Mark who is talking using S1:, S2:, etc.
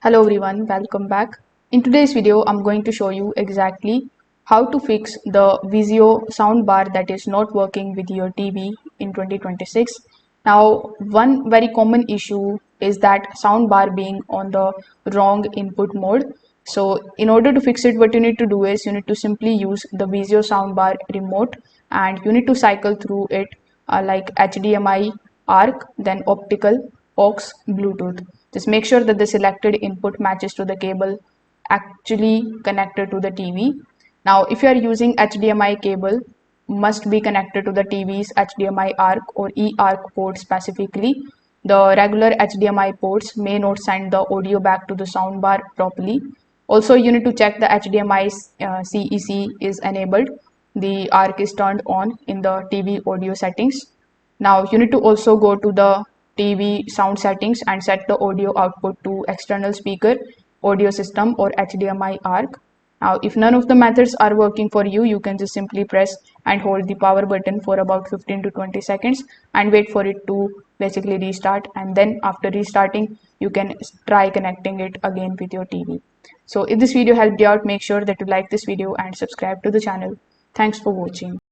S1: Hello everyone, welcome back. In today's video, I'm going to show you exactly how to fix the Vizio soundbar that is not working with your TV in 2026. Now, one very common issue is that soundbar being on the wrong input mode. So in order to fix it, what you need to do is you need to simply use the Vizio soundbar remote and you need to cycle through it like HDMI, ARC, then optical, aux, Bluetooth. Just make sure that the selected input matches to the cable actually connected to the TV. Now, if you are using HDMI cable, must be connected to the TV's HDMI ARC or eARC port specifically. The regular HDMI ports may not send the audio back to the soundbar properly. Also, you need to check the HDMI CEC is enabled. The ARC is turned on in the TV audio settings. Now you need to also go to the TV sound settings and set the audio output to external speaker, audio system or HDMI ARC. Now if none of the methods are working for you, you can just simply press and hold the power button for about 15 to 20 seconds and wait for it to basically restart, and then after restarting you can try connecting it again with your TV. So if this video helped you out, make sure that you like this video and subscribe to the channel. Thanks for watching.